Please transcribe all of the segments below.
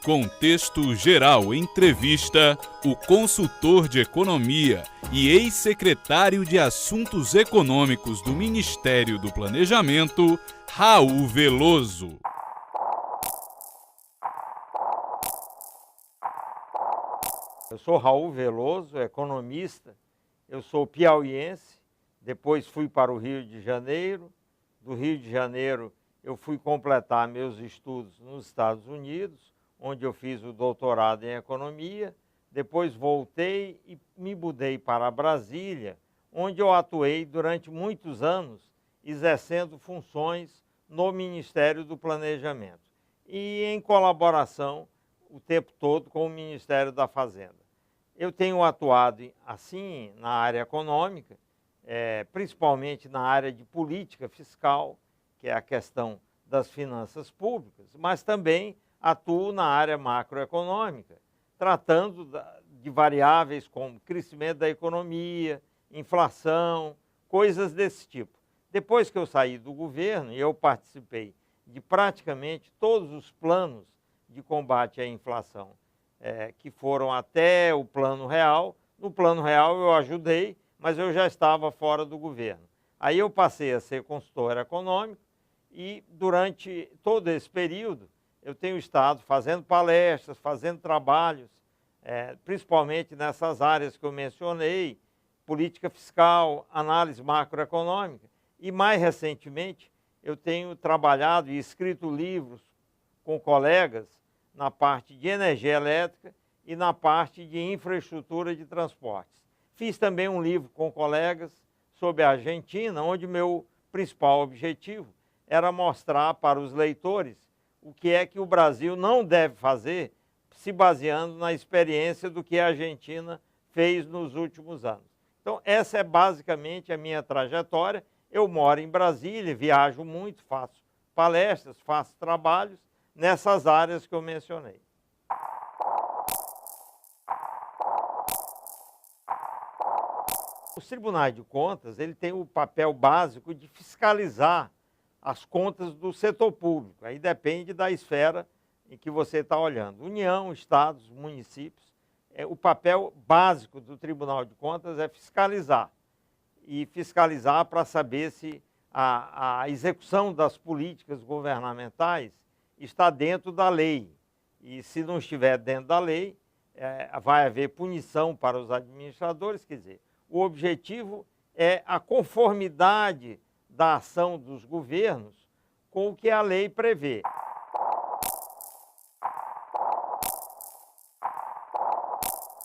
Contexto Geral entrevista o consultor de economia e ex-secretário de Assuntos Econômicos do Ministério do Planejamento, Raul Veloso. Eu sou Raul Veloso, economista, eu sou piauiense, depois fui para o Rio de Janeiro, do Rio de Janeiro eu fui completar meus estudos nos Estados Unidos, onde eu fiz o doutorado em economia, depois voltei e me mudei para Brasília, onde eu atuei durante muitos anos, exercendo funções no Ministério do Planejamento e em colaboração o tempo todo com o Ministério da Fazenda. Eu tenho atuado assim na área econômica, principalmente na área de política fiscal, que é a questão das finanças públicas, mas também atuo na área macroeconômica, tratando de variáveis como crescimento da economia, inflação, coisas desse tipo. Depois que eu saí do governo, eu participei de praticamente todos os planos de combate à inflação, que foram até o Plano Real. No Plano Real eu ajudei, mas eu já estava fora do governo. Aí eu passei a ser consultor econômico e durante todo esse período eu tenho estado fazendo palestras, fazendo trabalhos, principalmente nessas áreas que eu mencionei, política fiscal, análise macroeconômica, e mais recentemente eu tenho trabalhado e escrito livros com colegas na parte de energia elétrica e na parte de infraestrutura de transportes. Fiz também um livro com colegas sobre a Argentina, onde meu principal objetivo era mostrar para os leitores o que é que o Brasil não deve fazer, se baseando na experiência do que a Argentina fez nos últimos anos. Então, essa é basicamente a minha trajetória. Eu moro em Brasília, viajo muito, faço palestras, faço trabalhos nessas áreas que eu mencionei. Os tribunais de contas, ele tem o papel básico de fiscalizar as contas do setor público. Aí depende da esfera em que você está olhando. União, estados, municípios. O papel básico do Tribunal de Contas é fiscalizar. E fiscalizar para saber se a execução das políticas governamentais está dentro da lei. E se não estiver dentro da lei, vai haver punição para os administradores. Quer dizer, o objetivo é a conformidade da ação dos governos com o que a lei prevê.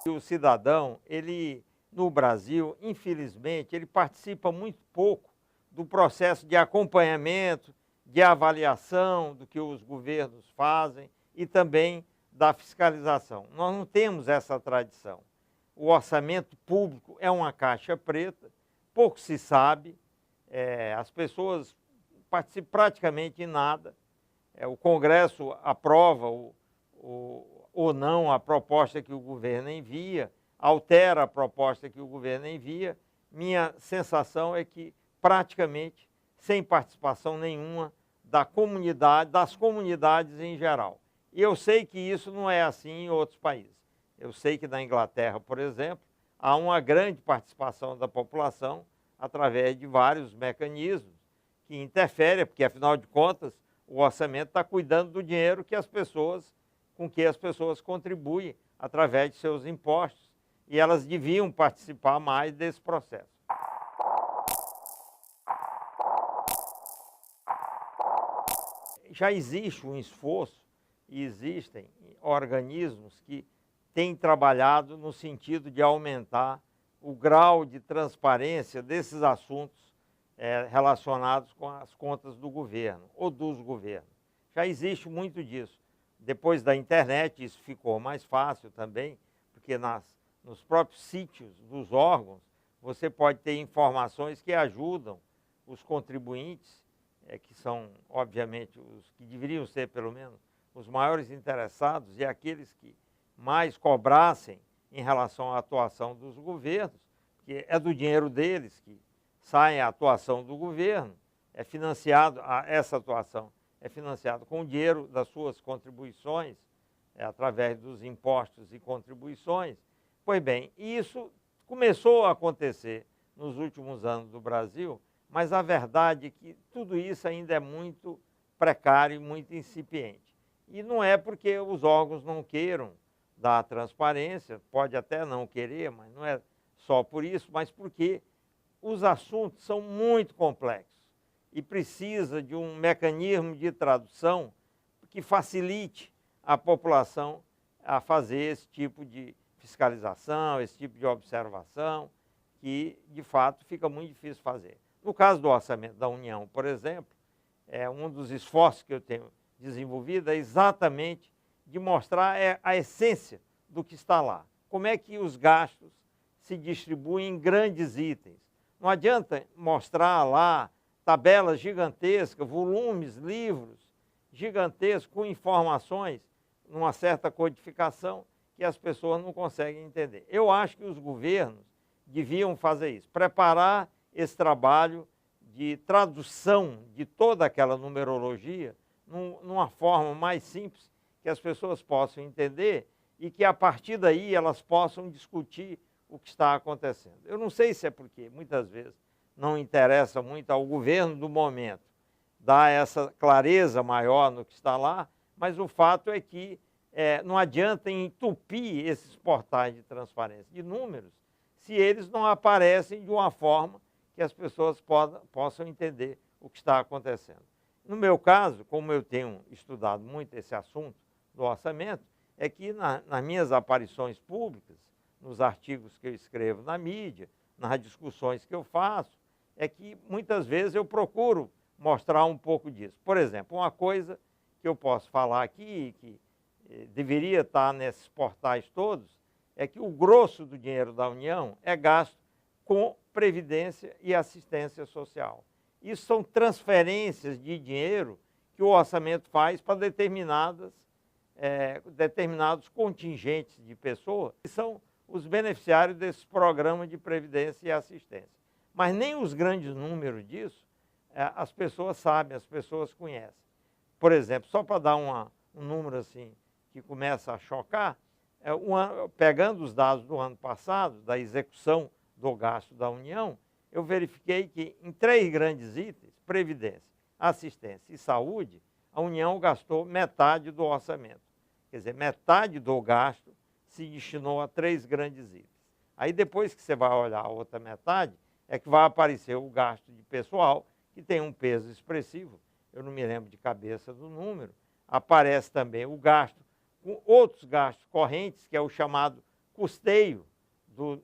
O cidadão, ele, no Brasil, infelizmente, ele participa muito pouco do processo de acompanhamento, de avaliação do que os governos fazem e também da fiscalização. Nós não temos essa tradição. O orçamento público é uma caixa preta, pouco se sabe, as pessoas participam praticamente em nada. O Congresso aprova ou não a proposta que o governo envia, altera a proposta que o governo envia. Minha sensação é que praticamente sem participação nenhuma da comunidade, das comunidades em geral. E eu sei que isso não é assim em outros países. Eu sei que na Inglaterra, por exemplo, há uma grande participação da população através de vários mecanismos que interferem, porque afinal de contas o orçamento está cuidando do dinheiro com que as pessoas contribuem através de seus impostos, e elas deviam participar mais desse processo. Já existe um esforço e existem organismos que têm trabalhado no sentido de aumentar o grau de transparência desses assuntos relacionados com as contas do governo ou dos governos. Já existe muito disso. Depois da internet isso ficou mais fácil também, porque nos próprios sítios dos órgãos você pode ter informações que ajudam os contribuintes, que são, obviamente, os que deveriam ser, pelo menos, os maiores interessados e aqueles que mais cobrassem em relação à atuação dos governos, que é do dinheiro deles que sai a atuação do governo, essa atuação é financiada com o dinheiro das suas contribuições através dos impostos e contribuições. Pois bem, isso começou a acontecer nos últimos anos do Brasil, mas a verdade é que tudo isso ainda é muito precário e muito incipiente. E não é porque os órgãos não queiram dar transparência, pode até não querer, mas não é só por isso, mas porque os assuntos são muito complexos e precisa de um mecanismo de tradução que facilite a população a fazer esse tipo de fiscalização, esse tipo de observação, que de fato fica muito difícil fazer. No caso do orçamento da União, por exemplo, um dos esforços que eu tenho desenvolvido é exatamente de mostrar a essência do que está lá. Como é que os gastos se distribuem em grandes itens. Não adianta mostrar lá tabelas gigantescas, volumes, livros gigantescos com informações, numa certa codificação, que as pessoas não conseguem entender. Eu acho que os governos deviam fazer isso, preparar esse trabalho de tradução de toda aquela numerologia numa forma mais simples, que as pessoas possam entender e que a partir daí elas possam discutir o que está acontecendo. Eu não sei se é porque muitas vezes não interessa muito ao governo do momento dar essa clareza maior no que está lá, mas o fato é que não adianta entupir esses portais de transparência de números se eles não aparecem de uma forma que as pessoas possam entender o que está acontecendo. No meu caso, como eu tenho estudado muito esse assunto do orçamento, é que nas minhas aparições públicas, nos artigos que eu escrevo na mídia, nas discussões que eu faço, é que muitas vezes eu procuro mostrar um pouco disso. Por exemplo, uma coisa que eu posso falar aqui, que deveria estar nesses portais todos, é que o grosso do dinheiro da União é gasto com previdência e assistência social. Isso são transferências de dinheiro que o orçamento faz para determinados contingentes de pessoas, que são os beneficiários desses programas de previdência e assistência. Mas nem os grandes números disso as pessoas sabem, as pessoas conhecem. Por exemplo, só para dar um número assim que começa a chocar, pegando os dados do ano passado, da execução do gasto da União, eu verifiquei que em 3 grandes itens, previdência, assistência e saúde, a União gastou metade do orçamento. Quer dizer, metade do gasto se destinou a 3 grandes itens. Aí depois que você vai olhar a outra metade, é que vai aparecer o gasto de pessoal, que tem um peso expressivo, eu não me lembro de cabeça do número, aparece também o gasto com outros gastos correntes, que é o chamado custeio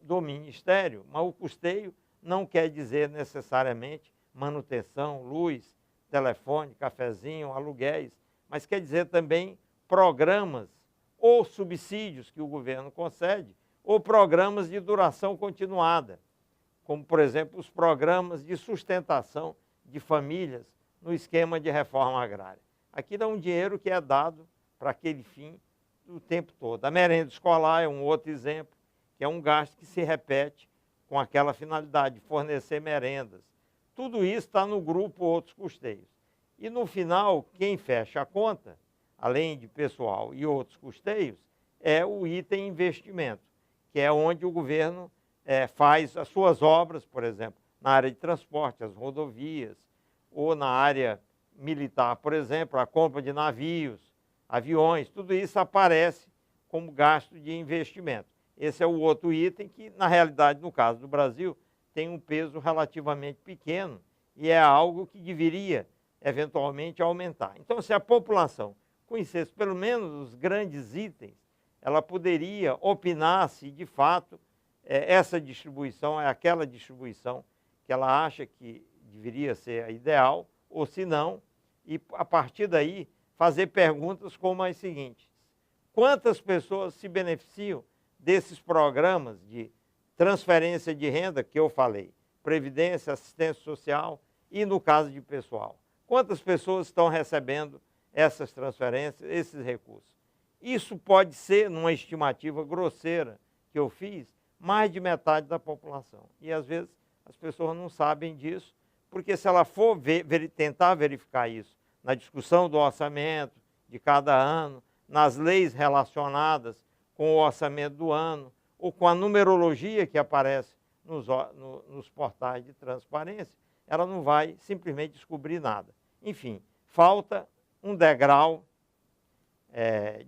do Ministério, mas o custeio não quer dizer necessariamente manutenção, luz, telefone, cafezinho, aluguéis, mas quer dizer também programas ou subsídios que o governo concede, ou programas de duração continuada, como, por exemplo, os programas de sustentação de famílias no esquema de reforma agrária. Aquilo é um dinheiro que é dado para aquele fim o tempo todo. A merenda escolar é um outro exemplo, que é um gasto que se repete com aquela finalidade de fornecer merendas. Tudo isso está no grupo outros custeios. E no final, quem fecha a conta, além de pessoal e outros custeios, é o item investimento, que é onde o governo faz as suas obras, por exemplo, na área de transporte, as rodovias, ou na área militar, por exemplo, a compra de navios, aviões, tudo isso aparece como gasto de investimento. Esse é o outro item que, na realidade, no caso do Brasil, tem um peso relativamente pequeno e é algo que deveria, eventualmente, aumentar. Então, se a população conhecesse pelo menos os grandes itens, ela poderia opinar se, de fato, essa distribuição é aquela distribuição que ela acha que deveria ser a ideal, ou se não, e a partir daí fazer perguntas como as seguintes: quantas pessoas se beneficiam desses programas de transferência de renda que eu falei, previdência, assistência social e no caso de pessoal? Quantas pessoas estão recebendo essas transferências, esses recursos? Isso pode ser, numa estimativa grosseira que eu fiz, mais de metade da população. E às vezes as pessoas não sabem disso, porque se ela for tentar verificar isso na discussão do orçamento de cada ano, nas leis relacionadas com o orçamento do ano, ou com a numerologia que aparece nos portais de transparência, ela não vai simplesmente descobrir nada. Enfim, falta um degrau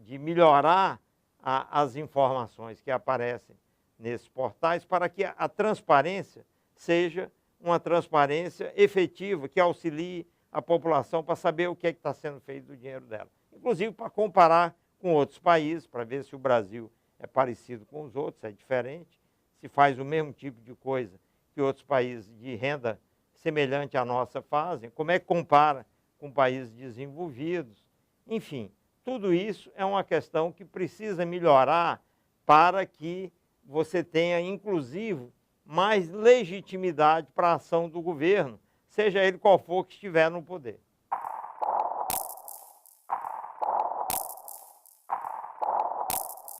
de melhorar as informações que aparecem nesses portais para que a transparência seja uma transparência efetiva, que auxilie a população para saber o que está sendo feito do dinheiro dela. Inclusive para comparar com outros países, para ver se o Brasil é parecido com os outros, é diferente, se faz o mesmo tipo de coisa que outros países de renda semelhante à nossa fazem, como é que compara com países desenvolvidos. Enfim, tudo isso é uma questão que precisa melhorar para que você tenha, inclusive, mais legitimidade para a ação do governo, seja ele qual for que estiver no poder.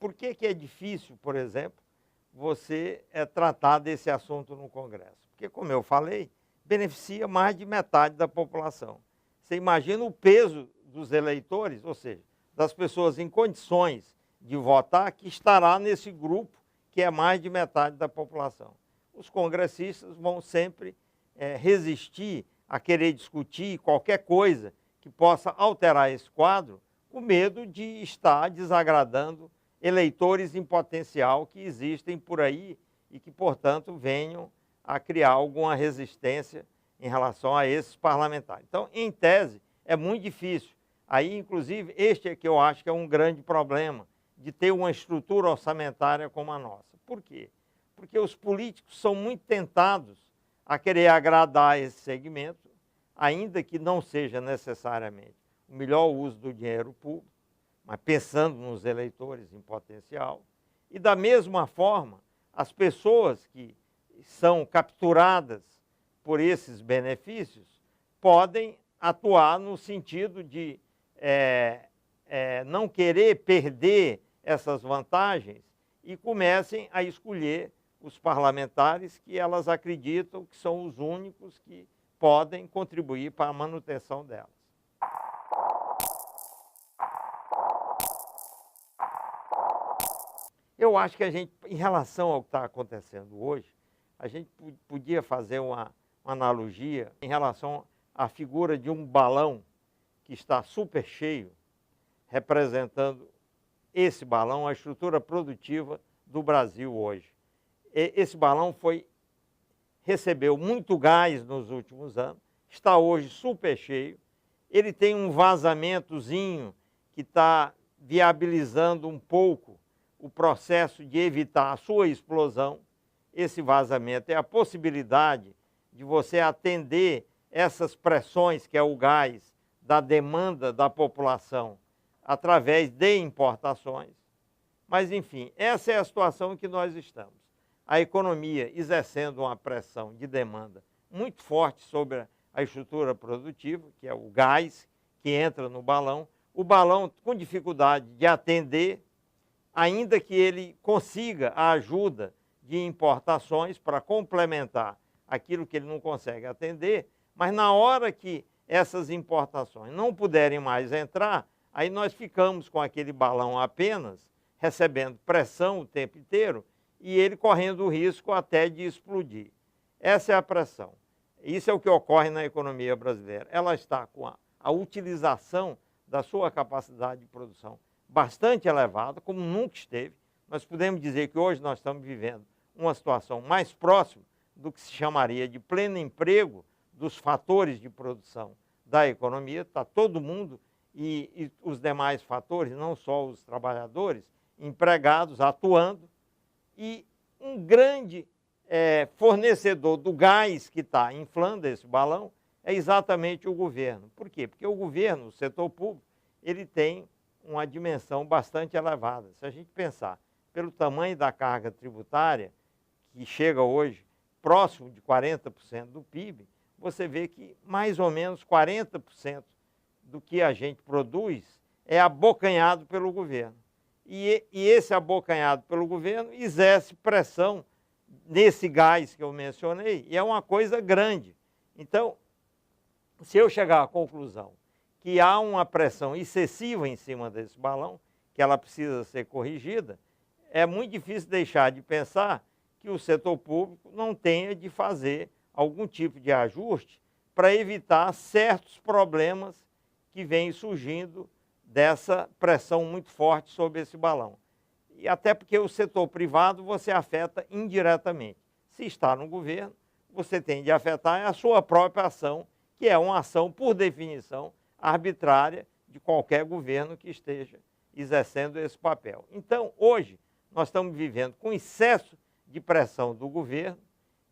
Por que é difícil, por exemplo, você tratar desse assunto no Congresso? Porque, como eu falei, beneficia mais de metade da população. Você imagina o peso dos eleitores, ou seja, das pessoas em condições de votar, que estará nesse grupo que é mais de metade da população. Os congressistas vão sempre resistir a querer discutir qualquer coisa que possa alterar esse quadro, com medo de estar desagradando eleitores em potencial que existem por aí e que, portanto, venham a criar alguma resistência em relação a esses parlamentares. Então, em tese, é muito difícil. Aí, inclusive, este é que eu acho que é um grande problema de ter uma estrutura orçamentária como a nossa. Por quê? Porque os políticos são muito tentados a querer agradar esse segmento, ainda que não seja necessariamente o melhor uso do dinheiro público, mas pensando nos eleitores em potencial. E, da mesma forma, as pessoas que são capturadas por esses benefícios podem atuar no sentido de não querer perder essas vantagens e comecem a escolher os parlamentares que elas acreditam que são os únicos que podem contribuir para a manutenção delas. Eu acho que a gente, em relação ao que está acontecendo hoje, a gente podia fazer uma analogia em relação à figura de um balão que está super cheio, representando esse balão, a estrutura produtiva do Brasil hoje. Esse balão recebeu muito gás nos últimos anos, está hoje super cheio, ele tem um vazamentozinho que está viabilizando um pouco o processo de evitar a sua explosão. Esse vazamento é a possibilidade de você atender essas pressões, que é o gás, da demanda da população, através de importações. Mas, enfim, essa é a situação em que nós estamos. A economia exercendo uma pressão de demanda muito forte sobre a estrutura produtiva, que é o gás que entra no balão, o balão com dificuldade de atender, ainda que ele consiga a ajuda de importações para complementar aquilo que ele não consegue atender, mas na hora que essas importações não puderem mais entrar, aí nós ficamos com aquele balão apenas, recebendo pressão o tempo inteiro, e ele correndo o risco até de explodir. Essa é a pressão. Isso é o que ocorre na economia brasileira. Ela está com a utilização da sua capacidade de produção bastante elevada, como nunca esteve. Nós podemos dizer que hoje nós estamos vivendo uma situação mais próxima do que se chamaria de pleno emprego dos fatores de produção da economia. Está todo mundo e os demais fatores, não só os trabalhadores, empregados, atuando. E um grande fornecedor do gás que está inflando esse balão é exatamente o governo. Por quê? Porque o governo, o setor público, ele tem uma dimensão bastante elevada. Se a gente pensar pelo tamanho da carga tributária, que chega hoje próximo de 40% do PIB, você vê que mais ou menos 40% do que a gente produz é abocanhado pelo governo. E esse abocanhado pelo governo exerce pressão nesse gás que eu mencionei, e é uma coisa grande. Então, se eu chegar à conclusão que há uma pressão excessiva em cima desse balão, que ela precisa ser corrigida, é muito difícil deixar de pensar que o setor público não tenha de fazer algum tipo de ajuste para evitar certos problemas que vêm surgindo dessa pressão muito forte sobre esse balão. E até porque o setor privado você afeta indiretamente. Se está no governo, você tem de afetar a sua própria ação, que é uma ação, por definição, arbitrária de qualquer governo que esteja exercendo esse papel. Então, hoje, nós estamos vivendo com excesso de pressão do governo,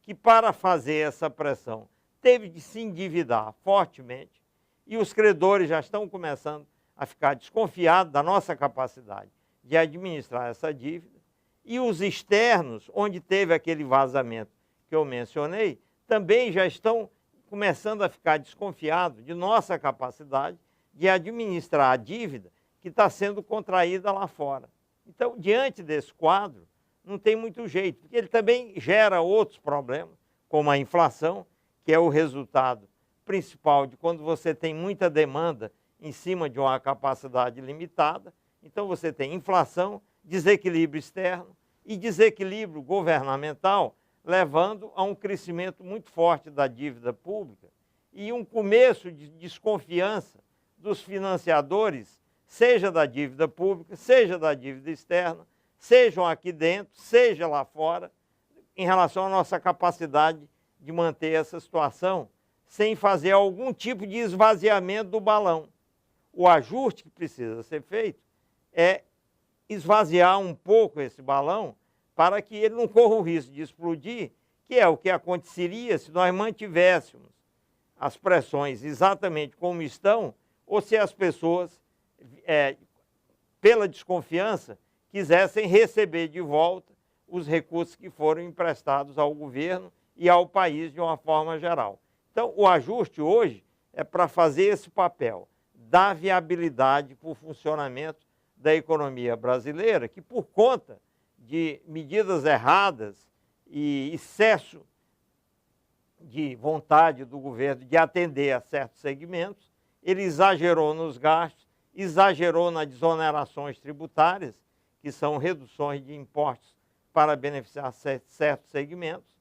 que para fazer essa pressão teve de se endividar fortemente, e os credores já estão começando a ficar desconfiados da nossa capacidade de administrar essa dívida, e os externos, onde teve aquele vazamento que eu mencionei, também já estão começando a ficar desconfiados de nossa capacidade de administrar a dívida que está sendo contraída lá fora. Então, diante desse quadro, não tem muito jeito, porque ele também gera outros problemas, como a inflação, que é o resultado principal de quando você tem muita demanda em cima de uma capacidade limitada. Então, você tem inflação, desequilíbrio externo e desequilíbrio governamental, levando a um crescimento muito forte da dívida pública e um começo de desconfiança dos financiadores, seja da dívida pública, seja da dívida externa, sejam aqui dentro, seja lá fora, em relação à nossa capacidade de manter essa situação sem fazer algum tipo de esvaziamento do balão. O ajuste que precisa ser feito é esvaziar um pouco esse balão para que ele não corra o risco de explodir, que é o que aconteceria se nós mantivéssemos as pressões exatamente como estão, ou se as pessoas, pela desconfiança, quisessem receber de volta os recursos que foram emprestados ao governo e ao país de uma forma geral. Então, o ajuste hoje é para fazer esse papel, dar viabilidade para o funcionamento da economia brasileira, que por conta de medidas erradas e excesso de vontade do governo de atender a certos segmentos, ele exagerou nos gastos, exagerou nas desonerações tributárias, que são reduções de impostos para beneficiar certos segmentos,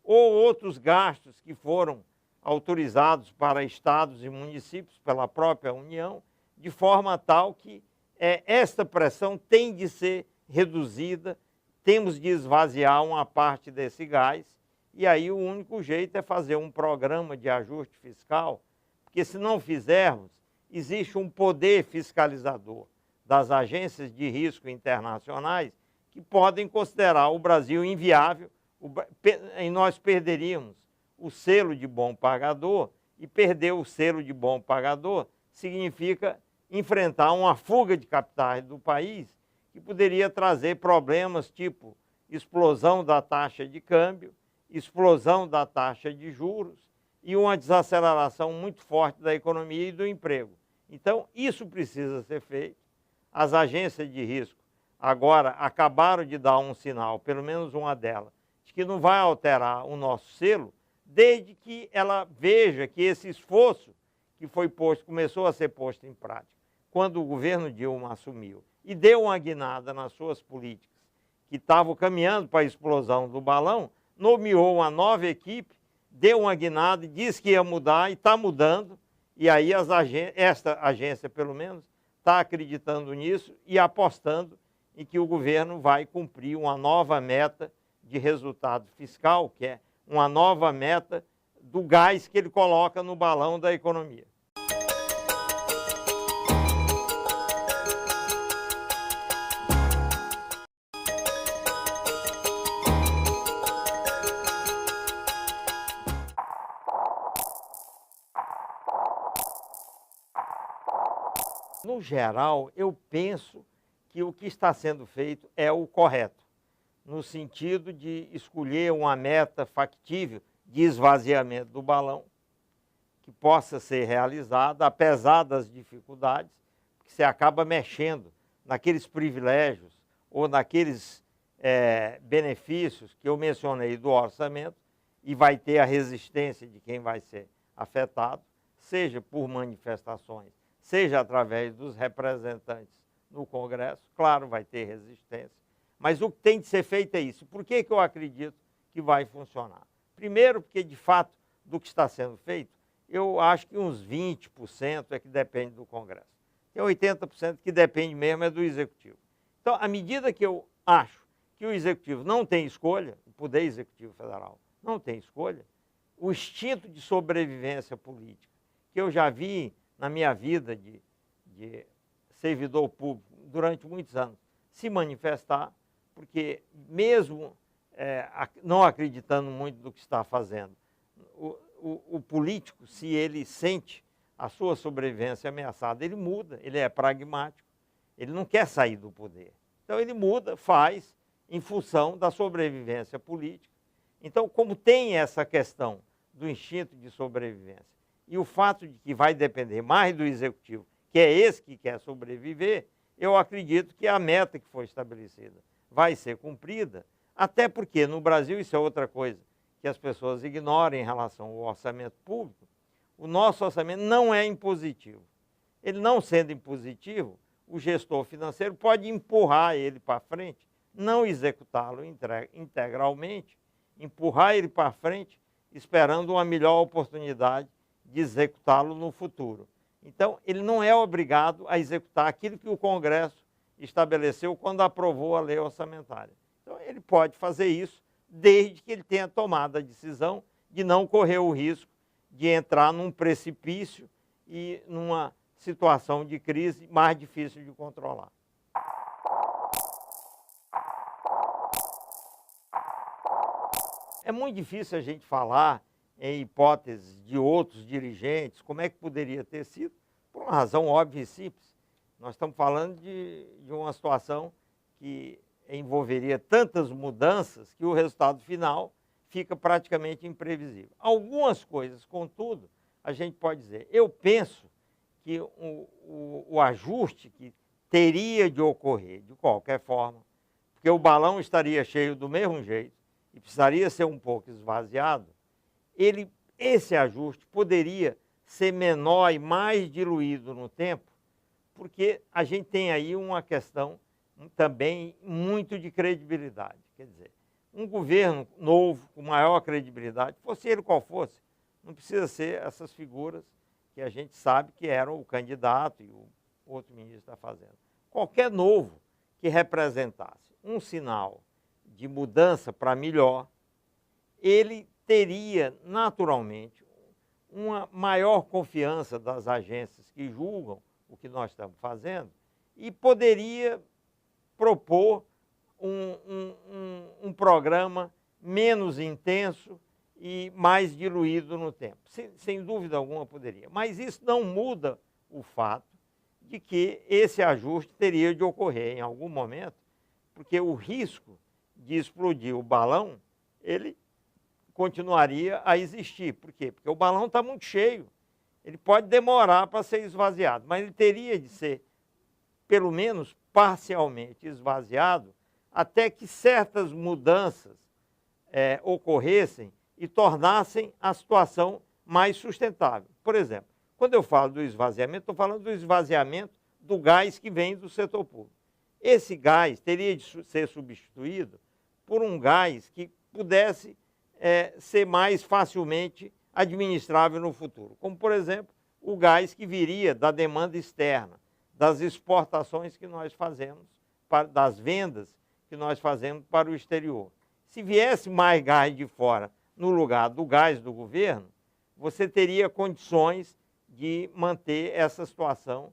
ou outros gastos que foram autorizados para estados e municípios pela própria União, de forma tal que esta pressão tem de ser reduzida, temos de esvaziar uma parte desse gás, e aí o único jeito é fazer um programa de ajuste fiscal, porque se não fizermos, existe um poder fiscalizador das agências de risco internacionais que podem considerar o Brasil inviável, e nós perderíamos o selo de bom pagador, e perder o selo de bom pagador significa enfrentar uma fuga de capitais do país que poderia trazer problemas tipo explosão da taxa de câmbio, explosão da taxa de juros e uma desaceleração muito forte da economia e do emprego. Então, isso precisa ser feito. As agências de risco agora acabaram de dar um sinal, pelo menos uma delas, de que não vai alterar o nosso selo, desde que ela veja que esse esforço que foi posto, começou a ser posto em prática, quando o governo Dilma assumiu, e deu uma guinada nas suas políticas, que estavam caminhando para a explosão do balão, nomeou uma nova equipe, deu uma guinada e disse que ia mudar, e está mudando, e aí esta agência, pelo menos, está acreditando nisso e apostando em que o governo vai cumprir uma nova meta de resultado fiscal, que é uma nova meta do gás que ele coloca no balão da economia. No geral, eu penso que o que está sendo feito é o correto, no sentido de escolher uma meta factível de esvaziamento do balão, que possa ser realizada, apesar das dificuldades, porque você acaba mexendo naqueles privilégios ou naqueles benefícios que eu mencionei do orçamento, e vai ter a resistência de quem vai ser afetado, seja por manifestações, seja através dos representantes no Congresso, claro, vai ter resistência, mas o que tem de ser feito é isso. Por que eu acredito que vai funcionar? Primeiro, porque, de fato, do que está sendo feito, eu acho que uns 20% é que depende do Congresso. Tem 80% que depende mesmo é do Executivo. Então, à medida que eu acho que o Executivo não tem escolha, o Poder Executivo Federal não tem escolha, o instinto de sobrevivência política, que eu já vi na minha vida de servidor público durante muitos anos, se manifestar, porque mesmo não acreditando muito do que está fazendo, o político, se ele sente a sua sobrevivência ameaçada, ele muda, ele é pragmático, ele não quer sair do poder. Então ele muda, faz, em função da sobrevivência política. Então, como tem essa questão do instinto de sobrevivência e o fato de que vai depender mais do Executivo, que é esse que quer sobreviver, eu acredito que a meta que foi estabelecida vai ser cumprida, até porque no Brasil, isso é outra coisa que as pessoas ignoram em relação ao orçamento público, o nosso orçamento não é impositivo. Ele não sendo impositivo, o gestor financeiro pode empurrar ele para frente, não executá-lo integralmente, empurrar ele para frente, esperando uma melhor oportunidade de executá-lo no futuro. Então, ele não é obrigado a executar aquilo que o Congresso estabeleceu quando aprovou a lei orçamentária. Então, ele pode fazer isso desde que ele tenha tomado a decisão de não correr o risco de entrar num precipício e numa situação de crise mais difícil de controlar. É muito difícil a gente falar em hipóteses de outros dirigentes, como é que poderia ter sido, por uma razão óbvia e simples. Nós estamos falando de uma situação que envolveria tantas mudanças que o resultado final fica praticamente imprevisível. Algumas coisas, contudo, a gente pode dizer, eu penso que o ajuste que teria de ocorrer de qualquer forma, porque o balão estaria cheio do mesmo jeito e precisaria ser um pouco esvaziado, esse ajuste poderia ser menor e mais diluído no tempo, porque a gente tem aí uma questão também muito de credibilidade. Quer dizer, um governo novo, com maior credibilidade, fosse ele qual fosse, não precisa ser essas figuras que a gente sabe que eram o candidato e o outro ministro está fazendo. Qualquer novo que representasse um sinal de mudança para melhor, ele teria naturalmente uma maior confiança das agências que julgam o que nós estamos fazendo e poderia propor um programa menos intenso e mais diluído no tempo. Sem dúvida alguma poderia. Mas isso não muda o fato de que esse ajuste teria de ocorrer em algum momento, porque o risco de explodir o balão, ele continuaria a existir. Por quê? Porque o balão está muito cheio. Ele pode demorar para ser esvaziado, mas ele teria de ser, pelo menos parcialmente esvaziado, até que certas mudanças ocorressem e tornassem a situação mais sustentável. Por exemplo, quando eu falo do esvaziamento, estou falando do esvaziamento do gás que vem do setor público. Esse gás teria de ser substituído por um gás que pudesse ser mais facilmente administrável no futuro. Como, por exemplo, o gás que viria da demanda externa, das exportações que nós fazemos, das vendas que nós fazemos para o exterior. Se viesse mais gás de fora no lugar do gás do governo, você teria condições de manter essa situação,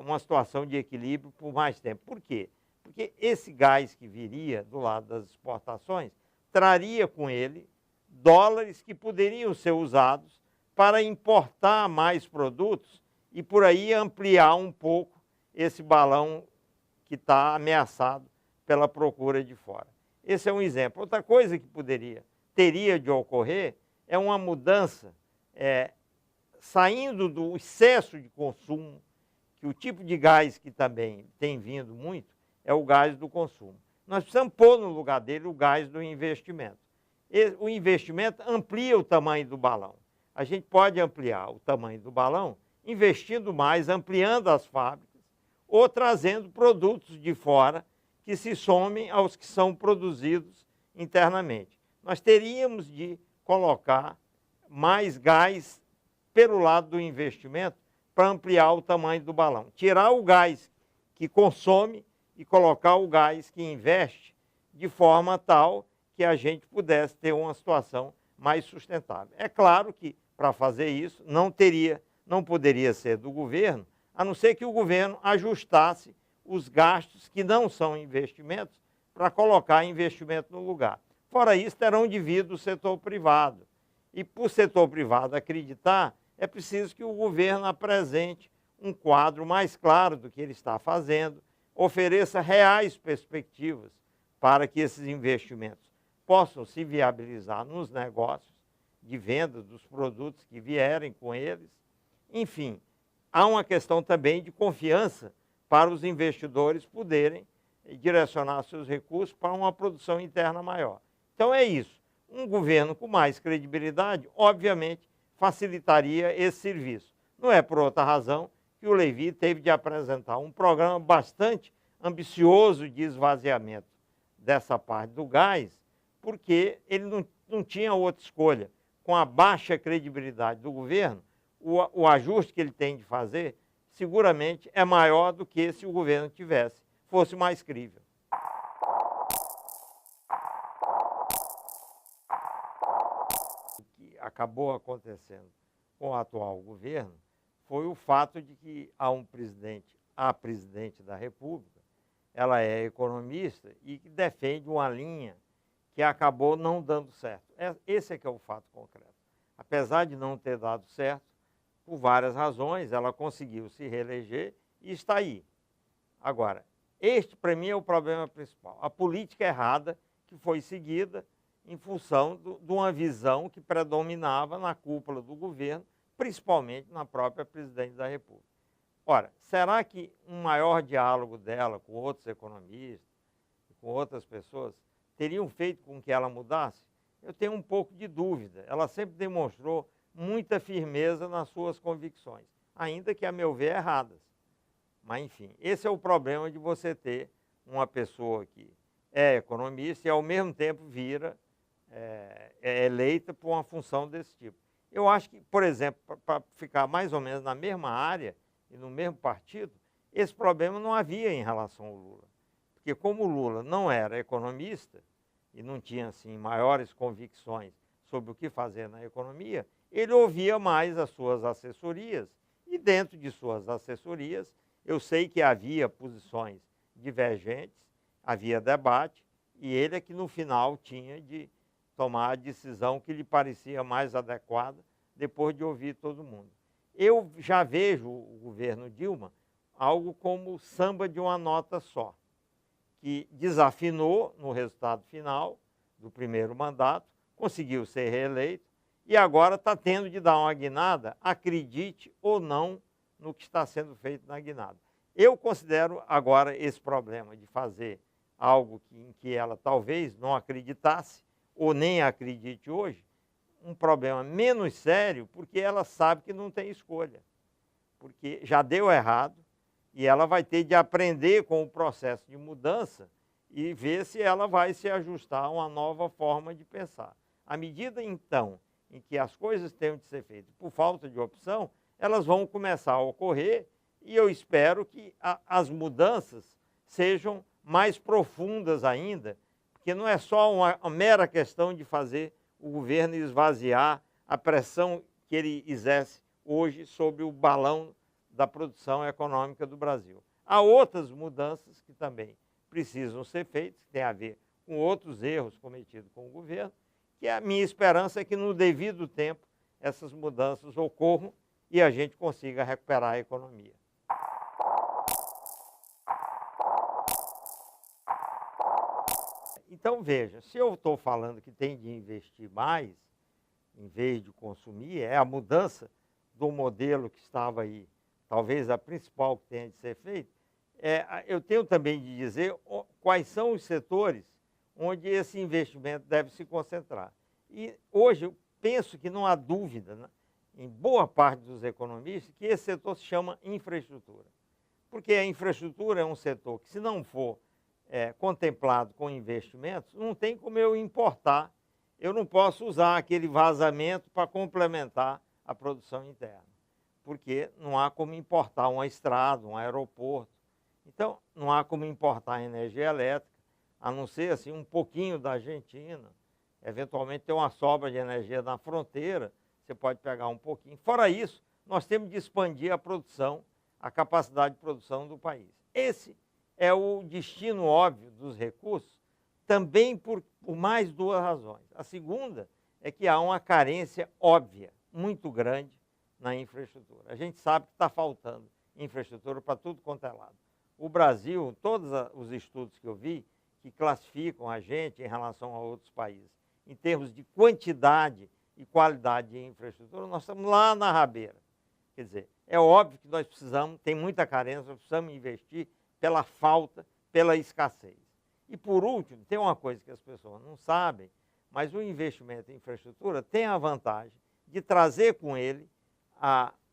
uma situação de equilíbrio por mais tempo. Por quê? Porque esse gás que viria do lado das exportações traria com ele dólares que poderiam ser usados para importar mais produtos e por aí ampliar um pouco esse balão que está ameaçado pela procura de fora. Esse é um exemplo. Outra coisa que teria de ocorrer é uma mudança saindo do excesso de consumo, que o tipo de gás que também tem vindo muito é o gás do consumo. Nós precisamos pôr no lugar dele o gás do investimento. O investimento amplia o tamanho do balão. A gente pode ampliar o tamanho do balão investindo mais, ampliando as fábricas, ou trazendo produtos de fora que se somem aos que são produzidos internamente. Nós teríamos de colocar mais gás pelo lado do investimento para ampliar o tamanho do balão. Tirar o gás que consome e colocar o gás que investe de forma tal que a gente pudesse ter uma situação mais sustentável. É claro que, para fazer isso, não poderia ser do governo, a não ser que o governo ajustasse os gastos que não são investimentos para colocar investimento no lugar. Fora isso, terão de vir do setor privado. E para o setor privado acreditar, é preciso que o governo apresente um quadro mais claro do que ele está fazendo, ofereça reais perspectivas para que esses investimentos possam se viabilizar nos negócios de venda dos produtos que vierem com eles. Enfim, há uma questão também de confiança para os investidores poderem direcionar seus recursos para uma produção interna maior. Então é isso. Um governo com mais credibilidade, obviamente, facilitaria esse serviço. Não é por outra razão que o Levi teve de apresentar um programa bastante ambicioso de esvaziamento dessa parte do gás, porque ele não tinha outra escolha. Com a baixa credibilidade do governo, o ajuste que ele tem de fazer seguramente é maior do que se o governo fosse mais crível. O que acabou acontecendo com o atual governo foi o fato de que a presidente da República, ela é economista e que defende uma linha que acabou não dando certo. Esse é que é o fato concreto. Apesar de não ter dado certo, por várias razões, ela conseguiu se reeleger e está aí. Agora, este, para mim, é o problema principal. A política errada que foi seguida em função de uma visão que predominava na cúpula do governo, principalmente na própria presidente da República. Ora, será que um maior diálogo dela com outros economistas, com outras pessoas, teriam feito com que ela mudasse? Eu tenho um pouco de dúvida. Ela sempre demonstrou muita firmeza nas suas convicções, ainda que, a meu ver, erradas. Mas, enfim, esse é o problema de você ter uma pessoa que é economista e, ao mesmo tempo, é eleita por uma função desse tipo. Eu acho que, por exemplo, para ficar mais ou menos na mesma área e no mesmo partido, esse problema não havia em relação ao Lula. Porque como o Lula não era economista e não tinha, assim, maiores convicções sobre o que fazer na economia, ele ouvia mais as suas assessorias e, dentro de suas assessorias, eu sei que havia posições divergentes, havia debate, e ele é que no final tinha de tomar a decisão que lhe parecia mais adequada depois de ouvir todo mundo. Eu já vejo o governo Dilma algo como o samba de uma nota só, que desafinou no resultado final do primeiro mandato, conseguiu ser reeleito e agora está tendo de dar uma guinada, acredite ou não no que está sendo feito na guinada. Eu considero agora esse problema de fazer algo em que ela talvez não acreditasse ou nem acredite hoje, um problema menos sério, porque ela sabe que não tem escolha, porque já deu errado e ela vai ter de aprender com o processo de mudança e ver se ela vai se ajustar a uma nova forma de pensar. À medida, então, em que as coisas tenham de ser feitas por falta de opção, elas vão começar a ocorrer e eu espero que as mudanças sejam mais profundas ainda, porque não é só uma mera questão de fazer o governo esvaziar a pressão que ele exerce hoje sobre o balão da produção econômica do Brasil. Há outras mudanças que também precisam ser feitas, que têm a ver com outros erros cometidos com o governo, que a minha esperança é que no devido tempo essas mudanças ocorram e a gente consiga recuperar a economia. Então, veja, se eu estou falando que tem de investir mais, em vez de consumir, é a mudança do modelo que estava aí, talvez a principal que tenha de ser feita, eu tenho também de dizer quais são os setores onde esse investimento deve se concentrar. E hoje eu penso que não há dúvida, né, em boa parte dos economistas, que esse setor se chama infraestrutura. Porque a infraestrutura é um setor que, se não for contemplado com investimentos, não tem como eu importar. Eu não posso usar aquele vazamento para complementar a produção interna, porque não há como importar uma estrada, um aeroporto. Então, não há como importar energia elétrica, a não ser assim, um pouquinho da Argentina. Eventualmente tem uma sobra de energia na fronteira, você pode pegar um pouquinho. Fora isso, nós temos de expandir a produção, a capacidade de produção do país. Esse é o destino óbvio dos recursos, também por mais duas razões. A segunda é que há uma carência óbvia, muito grande, na infraestrutura. A gente sabe que está faltando infraestrutura para tudo quanto é lado. O Brasil, todos os estudos que eu vi, que classificam a gente em relação a outros países, em termos de quantidade e qualidade de infraestrutura, nós estamos lá na rabeira. Quer dizer, é óbvio que nós precisamos, tem muita carência, nós precisamos investir pela falta, pela escassez. E por último, tem uma coisa que as pessoas não sabem, mas o investimento em infraestrutura tem a vantagem de trazer com ele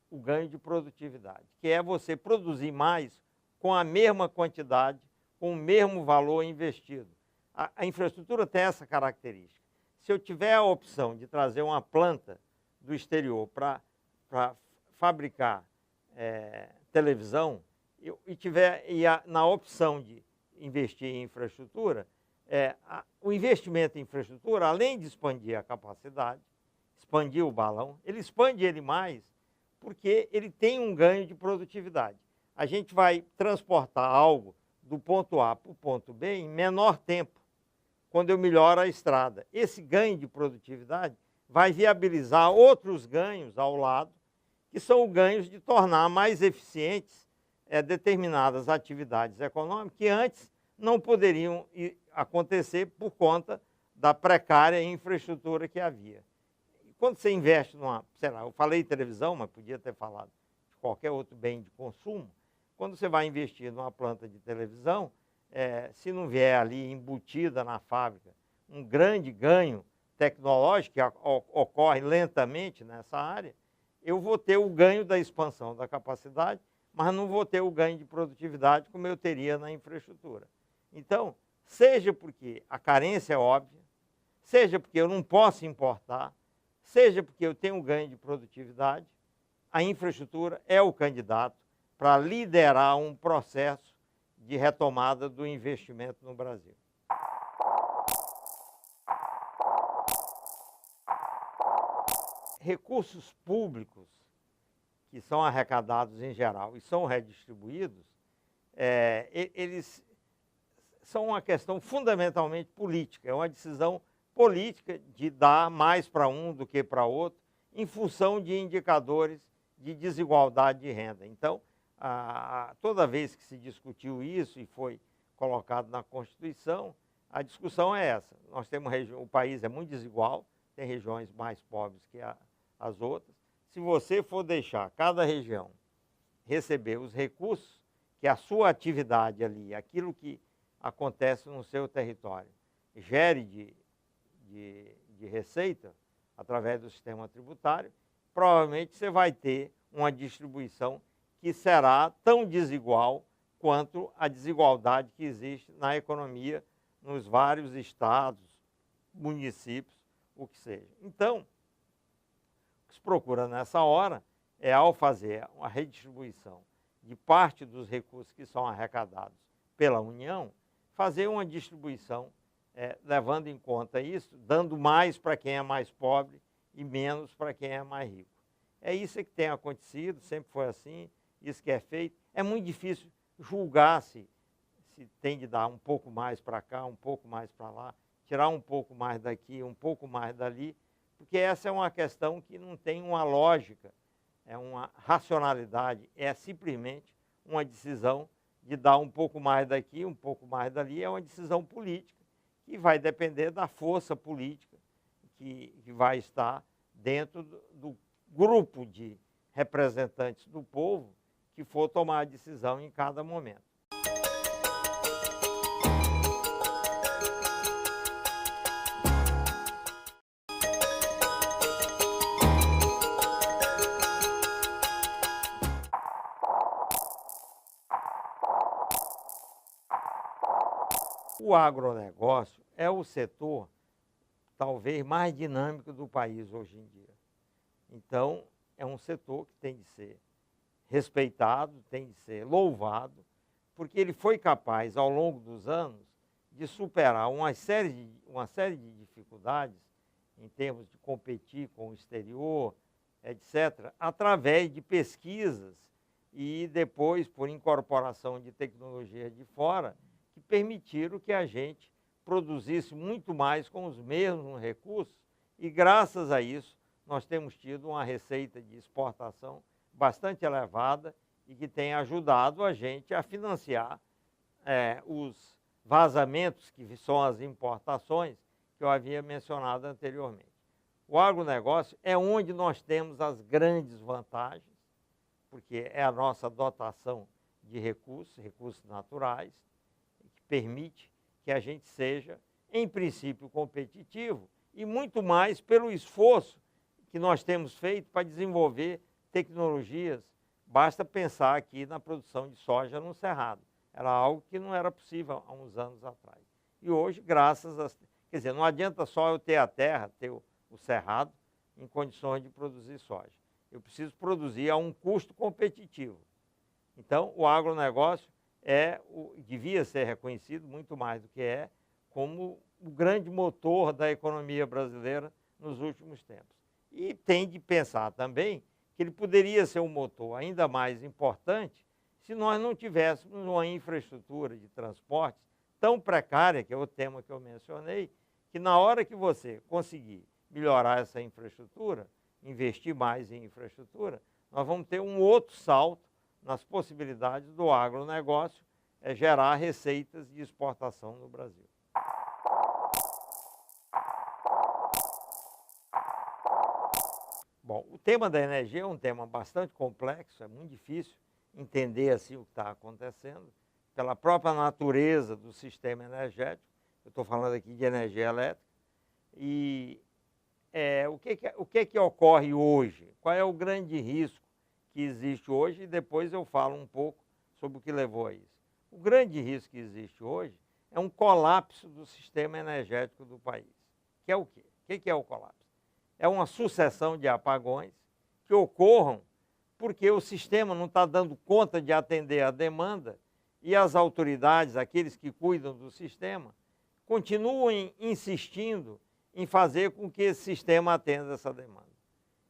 o ganho de produtividade, que é você produzir mais com a mesma quantidade, com o mesmo valor investido. A infraestrutura tem essa característica. Se eu tiver a opção de trazer uma planta do exterior para fabricar televisão, na opção de investir em infraestrutura, o investimento em infraestrutura, além de expandir a capacidade, expandir o balão, ele expande ele mais porque ele tem um ganho de produtividade. A gente vai transportar algo do ponto A para o ponto B em menor tempo, quando eu melhoro a estrada. Esse ganho de produtividade vai viabilizar outros ganhos ao lado, que são os ganhos de tornar mais eficientes determinadas atividades econômicas que antes não poderiam acontecer por conta da precária infraestrutura que havia. E quando você investe sei lá, eu falei televisão, mas podia ter falado de qualquer outro bem de consumo, quando você vai investir numa planta de televisão, se não vier ali embutida na fábrica um grande ganho tecnológico que ocorre lentamente nessa área, eu vou ter o ganho da expansão da capacidade, mas não vou ter o ganho de produtividade como eu teria na infraestrutura. Então, seja porque a carência é óbvia, seja porque eu não posso importar, seja porque eu tenho um ganho de produtividade, a infraestrutura é o candidato para liderar um processo de retomada do investimento no Brasil. Recursos públicos que são arrecadados em geral e são redistribuídos, eles são uma questão fundamentalmente política, é uma decisão política de dar mais para um do que para outro, em função de indicadores de desigualdade de renda. Então, toda vez que se discutiu isso e foi colocado na Constituição, a discussão é essa. Nós temos o país é muito desigual, tem regiões mais pobres que as outras. Se você for deixar cada região receber os recursos que a sua atividade ali, aquilo que acontece no seu território, gere de receita através do sistema tributário, provavelmente você vai ter uma distribuição que será tão desigual quanto a desigualdade que existe na economia nos vários estados, municípios, o que seja. Então, o que se procura nessa hora é, ao fazer a redistribuição de parte dos recursos que são arrecadados pela União, fazer uma distribuição levando em conta isso, dando mais para quem é mais pobre e menos para quem é mais rico. É isso que tem acontecido, sempre foi assim, isso que é feito. É muito difícil julgar se tem de dar um pouco mais para cá, um pouco mais para lá, tirar um pouco mais daqui, um pouco mais dali, porque essa é uma questão que não tem uma lógica, é uma racionalidade, é simplesmente uma decisão de dar um pouco mais daqui, um pouco mais dali, é uma decisão política que vai depender da força política que vai estar dentro do grupo de representantes do povo que for tomar a decisão em cada momento. O agronegócio é o setor talvez mais dinâmico do país hoje em dia. Então, é um setor que tem de ser respeitado, tem de ser louvado, porque ele foi capaz, ao longo dos anos, de superar uma série de dificuldades em termos de competir com o exterior, etc., através de pesquisas e depois por incorporação de tecnologia de fora, que permitiram que a gente produzisse muito mais com os mesmos recursos e, graças a isso, nós temos tido uma receita de exportação bastante elevada e que tem ajudado a gente a financiar os vazamentos, que são as importações, que eu havia mencionado anteriormente. O agronegócio é onde nós temos as grandes vantagens, porque é a nossa dotação de recursos naturais, que permite que a gente seja, em princípio, competitivo e muito mais pelo esforço que nós temos feito para desenvolver tecnologias. Basta pensar aqui na produção de soja no Cerrado. Era algo que não era possível há uns anos atrás. E hoje, graças a... Quer dizer, não adianta só eu ter a terra, ter o Cerrado, em condições de produzir soja. Eu preciso produzir a um custo competitivo. Então, o agronegócio devia ser reconhecido, muito mais do que é, como o grande motor da economia brasileira nos últimos tempos. E tem de pensar também que ele poderia ser um motor ainda mais importante se nós não tivéssemos uma infraestrutura de transportes tão precária, que é o tema que eu mencionei, que na hora que você conseguir melhorar essa infraestrutura, investir mais em infraestrutura, nós vamos ter um outro salto nas possibilidades do agronegócio gerar receitas de exportação no Brasil. Bom, o tema da energia é um tema bastante complexo, é muito difícil entender assim o que está acontecendo, pela própria natureza do sistema energético. Eu estou falando aqui de energia elétrica. E o que ocorre hoje? Qual é o grande risco que existe hoje? E depois eu falo um pouco sobre o que levou a isso. O grande risco que existe hoje é um colapso do sistema energético do país. Que é o quê? O que é o colapso? É uma sucessão de apagões que ocorram porque o sistema não está dando conta de atender a demanda e as autoridades, aqueles que cuidam do sistema, continuam insistindo em fazer com que esse sistema atenda essa demanda.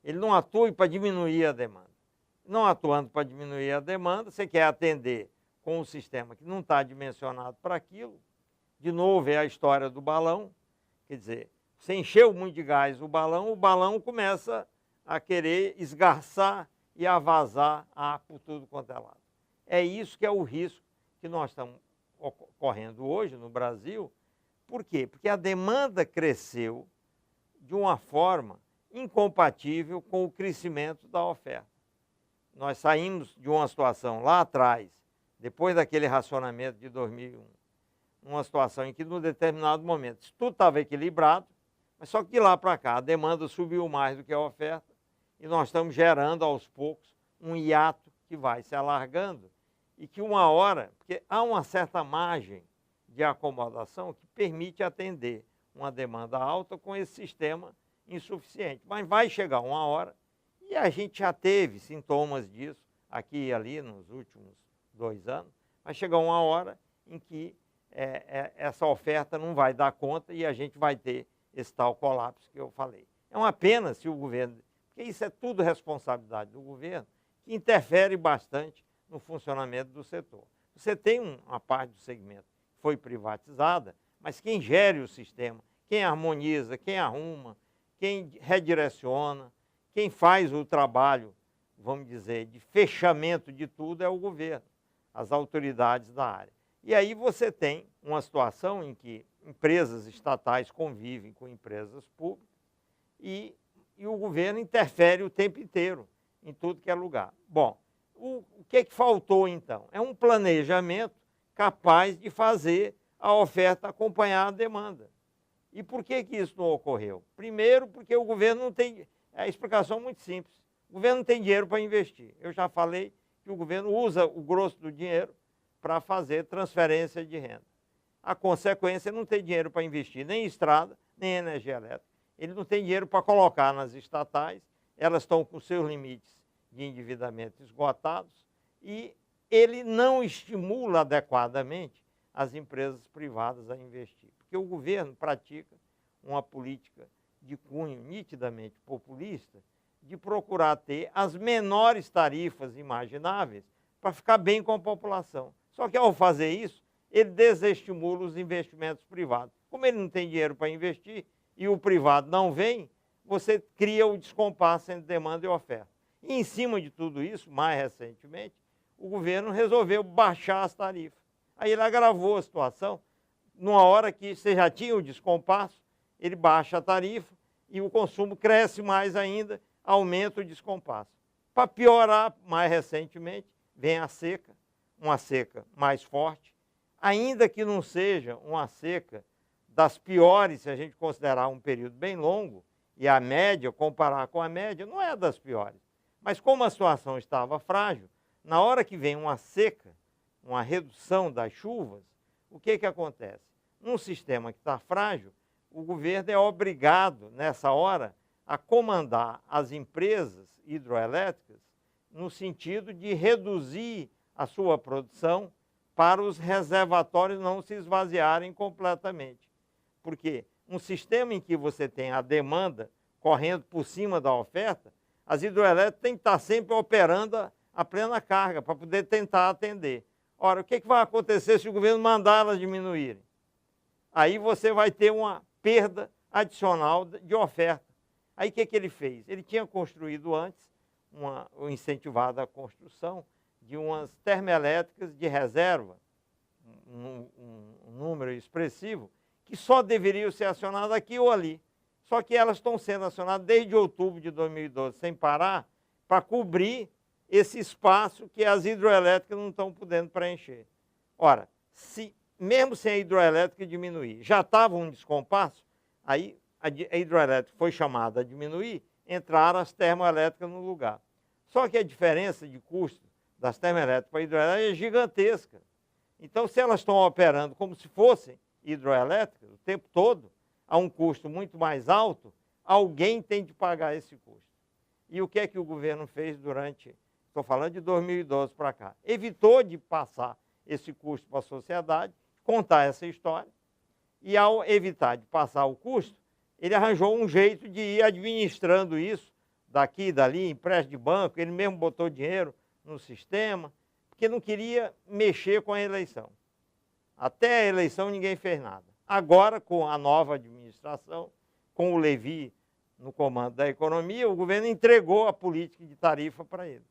Ele não atua para diminuir a demanda. Não atuando para diminuir a demanda, você quer atender com um sistema que não está dimensionado para aquilo. De novo, é a história do balão. Quer dizer, você encheu muito de gás o balão começa a querer esgarçar e a vazar ar por tudo quanto é lado. É isso que é o risco que nós estamos correndo hoje no Brasil. Por quê? Porque a demanda cresceu de uma forma incompatível com o crescimento da oferta. Nós saímos de uma situação lá atrás, depois daquele racionamento de 2001, uma situação em que, num determinado momento, tudo estava equilibrado, mas só que de lá para cá a demanda subiu mais do que a oferta e nós estamos gerando aos poucos um hiato que vai se alargando e que uma hora, porque há uma certa margem de acomodação que permite atender uma demanda alta com esse sistema insuficiente. Mas vai chegar uma hora, e a gente já teve sintomas disso aqui e ali nos últimos 2 anos, vai chegar uma hora em que essa oferta não vai dar conta e a gente vai ter esse tal colapso que eu falei. É uma pena se o governo, porque isso é tudo responsabilidade do governo, que interfere bastante no funcionamento do setor. Você tem uma parte do segmento que foi privatizada, mas quem gere o sistema, quem harmoniza, quem arruma, quem redireciona, quem faz o trabalho, vamos dizer, de fechamento de tudo é o governo, as autoridades da área. E aí você tem uma situação em que empresas estatais convivem com empresas públicas e o governo interfere o tempo inteiro em tudo que é lugar. Bom, o que faltou então? É um planejamento capaz de fazer a oferta acompanhar a demanda. E por que isso não ocorreu? Primeiro, porque o governo não tem... É a explicação muito simples. O governo não tem dinheiro para investir. Eu já falei que o governo usa o grosso do dinheiro para fazer transferência de renda. A consequência é não ter dinheiro para investir nem em estrada, nem em energia elétrica. Ele não tem dinheiro para colocar nas estatais, elas estão com seus limites de endividamento esgotados e ele não estimula adequadamente as empresas privadas a investir. Porque o governo pratica uma política de cunho nitidamente populista de procurar ter as menores tarifas imagináveis para ficar bem com a população. Só que ao fazer isso, ele desestimula os investimentos privados. Como ele não tem dinheiro para investir e o privado não vem, você cria o descompasso entre demanda e oferta. E em cima de tudo isso, mais recentemente, o governo resolveu baixar as tarifas. Aí ele agravou a situação. Numa hora que você já tinha o descompasso, ele baixa a tarifa e o consumo cresce mais ainda, aumenta o descompasso. Para piorar, mais recentemente, vem a seca, uma seca mais forte, ainda que não seja uma seca das piores, se a gente considerar um período bem longo, e a média, comparar com a média, não é das piores. Mas como a situação estava frágil, na hora que vem uma seca, uma redução das chuvas, o que acontece? Num sistema que está frágil, o governo é obrigado, nessa hora, a comandar as empresas hidroelétricas no sentido de reduzir a sua produção para os reservatórios não se esvaziarem completamente. Porque um sistema em que você tem a demanda correndo por cima da oferta, as hidroelétricas têm que estar sempre operando a plena carga para poder tentar atender. Ora, o que vai acontecer se o governo mandar elas diminuírem? Aí você vai ter uma perda adicional de oferta. Aí o que ele fez? Ele tinha construído antes, incentivado a construção de umas termoelétricas de reserva, um número expressivo, que só deveriam ser acionadas aqui ou ali. Só que elas estão sendo acionadas desde outubro de 2012, sem parar, para cobrir esse espaço que as hidroelétricas não estão podendo preencher. Ora, mesmo sem a hidroelétrica diminuir, já estava um descompasso, aí a hidroelétrica foi chamada a diminuir, entraram as termoelétricas no lugar. Só que a diferença de custo das termoelétricas para a hidroelétrica é gigantesca. Então, se elas estão operando como se fossem hidroelétricas o tempo todo, a um custo muito mais alto, alguém tem de pagar esse custo. E o que é que o governo fez durante, estou falando de 2012 para cá? Evitou de passar esse custo para a sociedade, contar essa história, e ao evitar de passar o custo, ele arranjou um jeito de ir administrando isso, daqui e dali, empréstimo de banco, ele mesmo botou dinheiro no sistema, porque não queria mexer com a eleição. Até a eleição ninguém fez nada. Agora, com a nova administração, com o Levi no comando da economia, o governo entregou a política de tarifa para ele.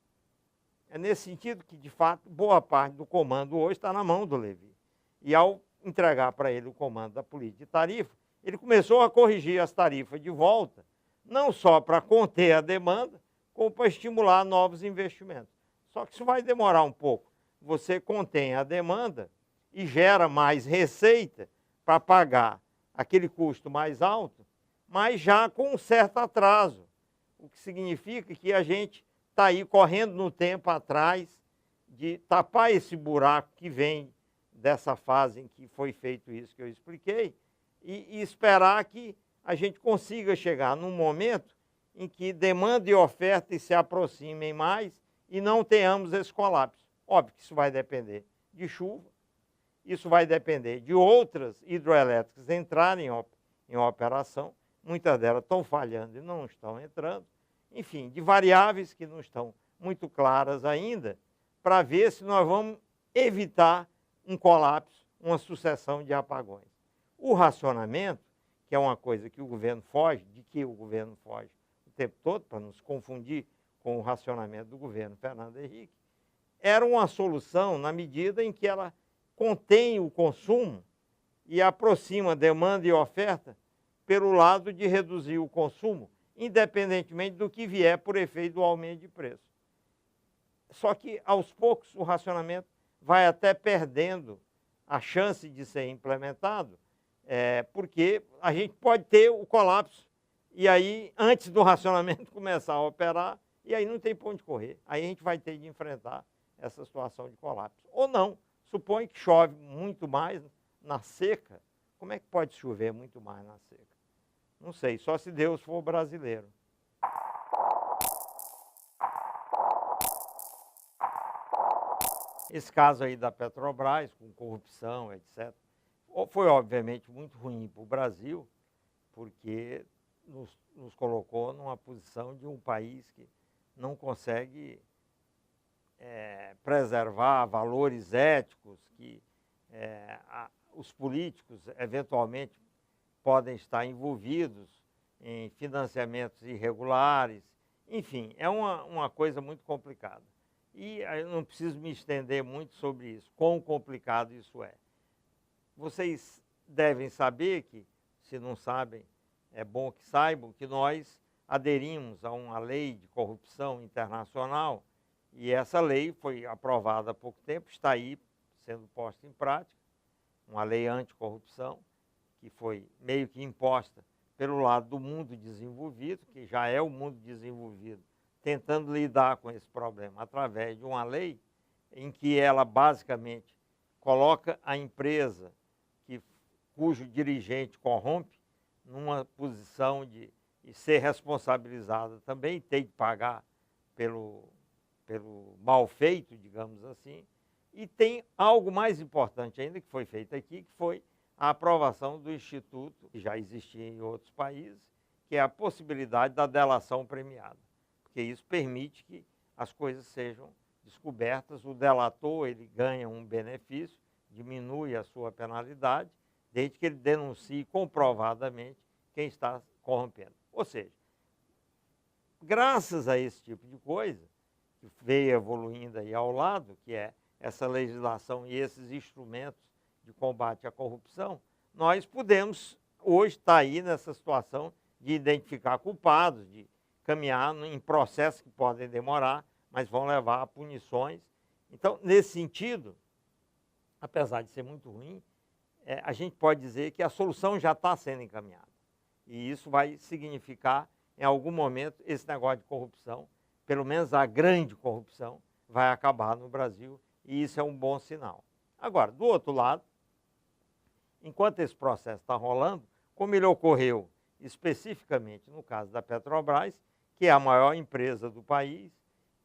É nesse sentido que, de fato, boa parte do comando hoje está na mão do Levi. E ao entregar para ele o comando da política de tarifa, ele começou a corrigir as tarifas de volta, não só para conter a demanda, como para estimular novos investimentos. Só que isso vai demorar um pouco. Você contém a demanda e gera mais receita para pagar aquele custo mais alto, mas já com um certo atraso, o que significa que a gente está aí correndo no tempo atrás de tapar esse buraco que vem dessa fase em que foi feito isso que eu expliquei e esperar que a gente consiga chegar num momento em que demanda e oferta se aproximem mais e não tenhamos esse colapso. Óbvio que isso vai depender de chuva, isso vai depender de outras hidroelétricas entrarem em operação, muitas delas estão falhando e não estão entrando, enfim, de variáveis que não estão muito claras ainda, para ver se nós vamos evitar um colapso, uma sucessão de apagões. O racionamento, que é uma coisa que o governo foge, de que o governo foge o tempo todo, para não se confundir com o racionamento do governo Fernando Henrique, era uma solução na medida em que ela contém o consumo e aproxima demanda e oferta pelo lado de reduzir o consumo, independentemente do que vier por efeito do aumento de preço. Só que, aos poucos, o racionamento vai até perdendo a chance de ser implementado, porque a gente pode ter o colapso, e aí, antes do racionamento começar a operar, e aí não tem para onde correr. Aí a gente vai ter de enfrentar essa situação de colapso. Ou não, supõe que chove muito mais na seca, como é que pode chover muito mais na seca? Não sei, só se Deus for brasileiro. Esse caso aí da Petrobras, com corrupção, etc., foi obviamente muito ruim para o Brasil, porque nos colocou numa posição de um país que não consegue preservar valores éticos, que os políticos eventualmente podem estar envolvidos em financiamentos irregulares. Enfim, é uma coisa muito complicada. E eu não preciso me estender muito sobre isso, quão complicado isso é. Vocês devem saber que, se não sabem, é bom que saibam que nós aderimos a uma lei de corrupção internacional e essa lei foi aprovada há pouco tempo, está aí sendo posta em prática, uma lei anticorrupção, que foi meio que imposta pelo lado do mundo desenvolvido, que já é o mundo desenvolvido, tentando lidar com esse problema através de uma lei em que ela basicamente coloca a empresa cujo dirigente corrompe numa posição de ser responsabilizada também, ter de pagar pelo mal feito, digamos assim. E tem algo mais importante ainda que foi feito aqui, que foi a aprovação do instituto, que já existia em outros países, que é a possibilidade da delação premiada. Porque isso permite que as coisas sejam descobertas, o delator ele ganha um benefício, diminui a sua penalidade, desde que ele denuncie comprovadamente quem está corrompendo. Ou seja, graças a esse tipo de coisa, que veio evoluindo aí ao lado, que é essa legislação e esses instrumentos de combate à corrupção, nós podemos hoje estar aí nessa situação de identificar culpados, de caminhar em processos que podem demorar, mas vão levar a punições. Então, nesse sentido, apesar de ser muito ruim, a gente pode dizer que a solução já está sendo encaminhada. E isso vai significar, em algum momento, esse negócio de corrupção, pelo menos a grande corrupção, vai acabar no Brasil, e isso é um bom sinal. Agora, do outro lado, enquanto esse processo está rolando, como ele ocorreu especificamente no caso da Petrobras, que é a maior empresa do país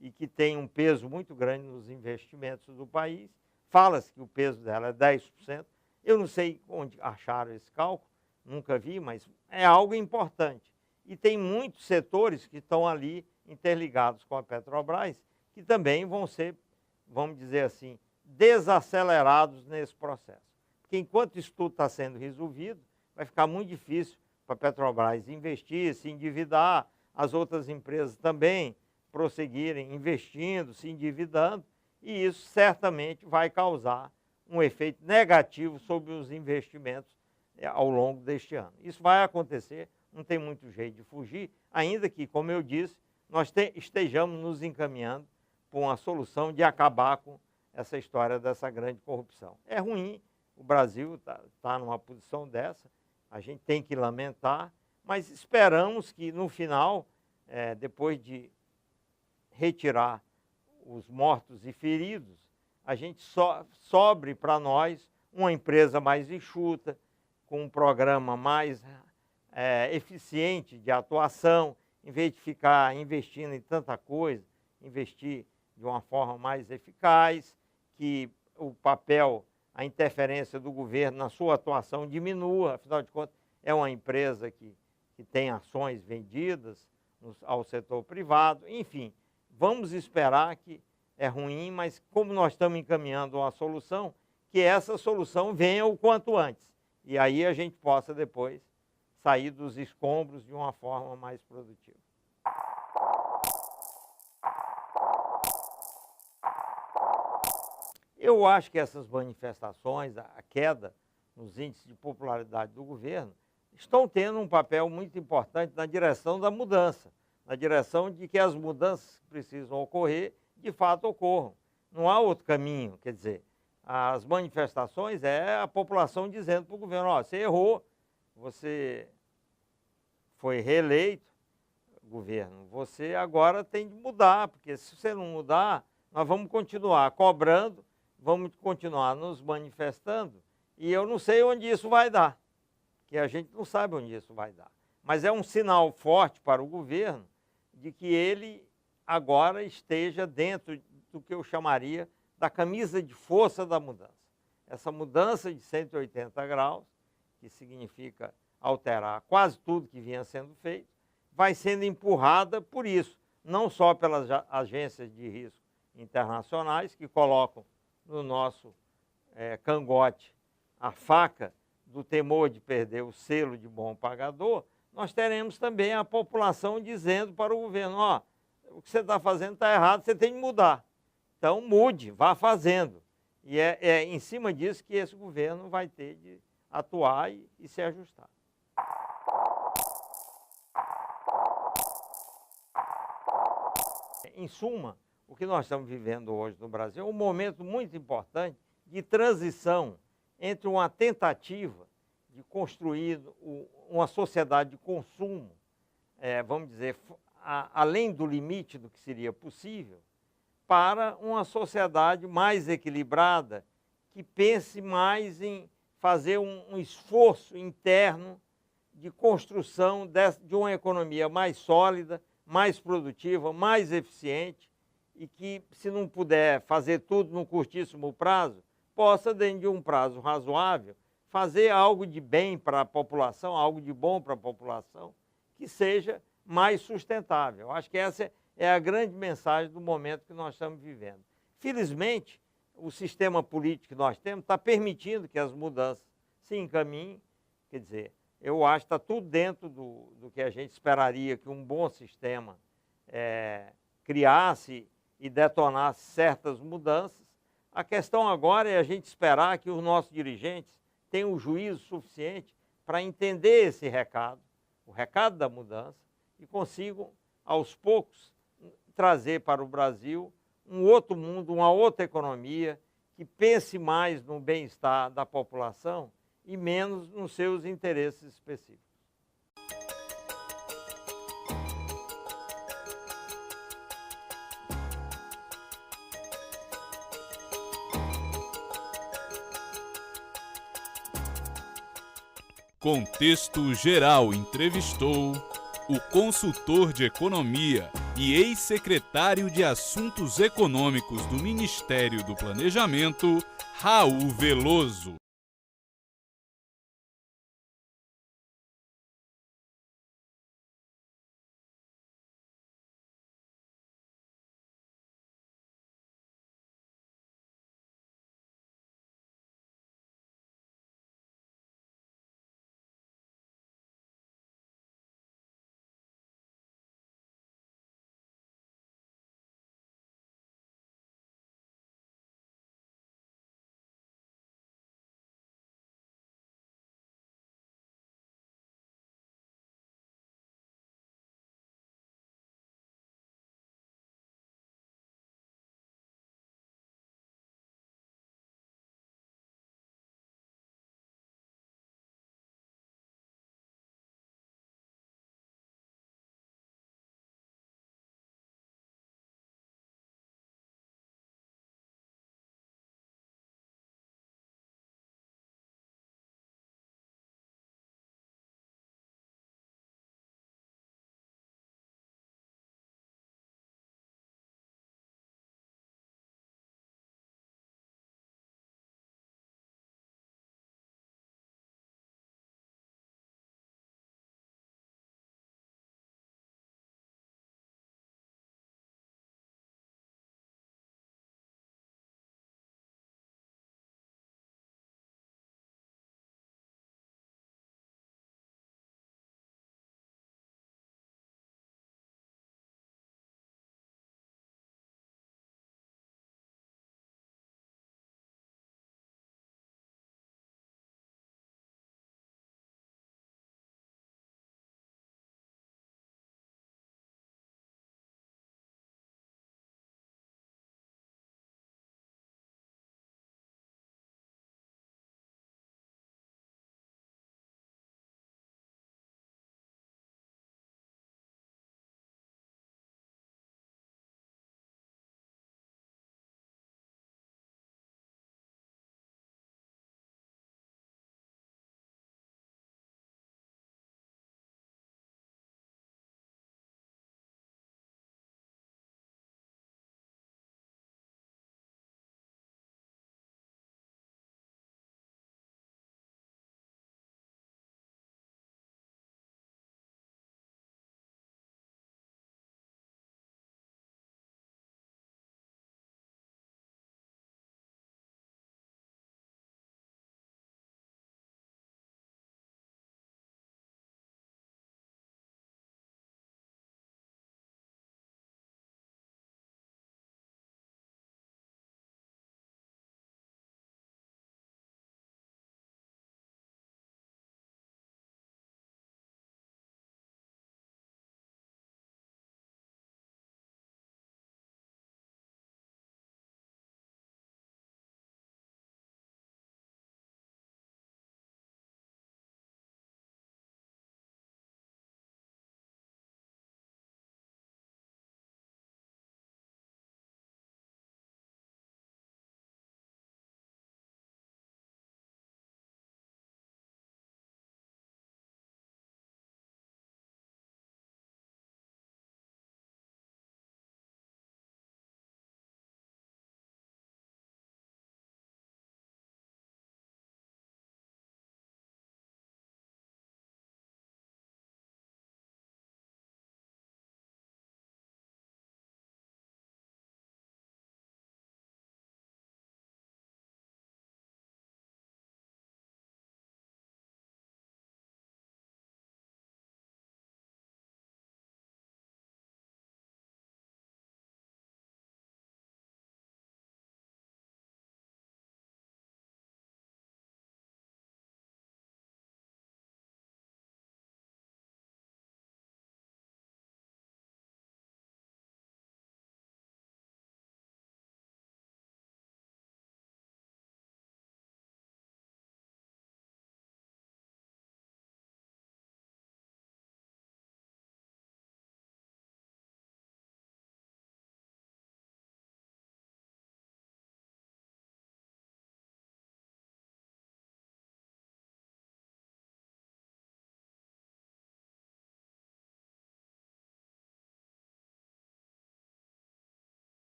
e que tem um peso muito grande nos investimentos do país, fala-se que o peso dela é 10%, eu não sei onde acharam esse cálculo, nunca vi, mas é algo importante. E tem muitos setores que estão ali interligados com a Petrobras, que também vão ser, vamos dizer assim, desacelerados nesse processo. Porque enquanto isso tudo está sendo resolvido, vai ficar muito difícil para a Petrobras investir, se endividar, as outras empresas também prosseguirem investindo, se endividando, e isso certamente vai causar um efeito negativo sobre os investimentos ao longo deste ano. Isso vai acontecer, não tem muito jeito de fugir, ainda que, como eu disse, nós estejamos nos encaminhando para uma solução de acabar com essa história dessa grande corrupção. É ruim, o Brasil está numa posição dessa, a gente tem que lamentar, mas esperamos que no final, depois de retirar os mortos e feridos, a gente sobre para nós uma empresa mais enxuta, com um programa mais eficiente de atuação, em vez de ficar investindo em tanta coisa, investir de uma forma mais eficaz, que o papel, a interferência do governo na sua atuação diminua, afinal de contas, é uma empresa que tem ações vendidas ao setor privado, enfim, vamos esperar que é ruim, mas como nós estamos encaminhando uma solução, que essa solução venha o quanto antes, e aí a gente possa depois sair dos escombros de uma forma mais produtiva. Eu acho que essas manifestações, a queda nos índices de popularidade do governo, estão tendo um papel muito importante na direção da mudança, na direção de que as mudanças que precisam ocorrer, de fato ocorram. Não há outro caminho, quer dizer, as manifestações é a população dizendo para o governo, ó, você errou, você foi reeleito, governo, você agora tem de mudar, porque se você não mudar, nós vamos continuar cobrando, vamos continuar nos manifestando E eu não sei onde isso vai dar, que a gente não sabe onde isso vai dar. Mas é um sinal forte para o governo de que ele agora esteja dentro do que eu chamaria da camisa de força da mudança. Essa mudança de 180 graus, que significa alterar quase tudo que vinha sendo feito, vai sendo empurrada por isso, não só pelas agências de risco internacionais, que colocam no nosso cangote a faca do temor de perder o selo de bom pagador. Nós teremos também a população dizendo para o governo, ó, o que você está fazendo está errado, você tem que mudar. Então mude, vá fazendo. E é em cima disso que esse governo vai ter de atuar e se ajustar. Em suma, o que nós estamos vivendo hoje no Brasil é um momento muito importante de transição entre uma tentativa de construir uma sociedade de consumo, vamos dizer, além do limite do que seria possível, para uma sociedade mais equilibrada, que pense mais em fazer um esforço interno de construção de uma economia mais sólida, mais produtiva, mais eficiente, e que, se não puder fazer tudo num curtíssimo prazo, possa, dentro de um prazo razoável, fazer algo de bem para a população, algo de bom para a população, que seja mais sustentável. Acho que essa é a grande mensagem do momento que nós estamos vivendo. Felizmente, o sistema político que nós temos está permitindo que as mudanças se encaminhem. Quer dizer, eu acho que está tudo dentro do que a gente esperaria que um bom sistema criasse e detonasse certas mudanças. A questão agora é a gente esperar que os nossos dirigentes tenham o juízo suficiente para entender esse recado, o recado da mudança, e consigam, aos poucos, trazer para o Brasil um outro mundo, uma outra economia, que pense mais no bem-estar da população e menos nos seus interesses específicos. Contexto Geral entrevistou o consultor de economia e ex-secretário de Assuntos Econômicos do Ministério do Planejamento, Raul Veloso.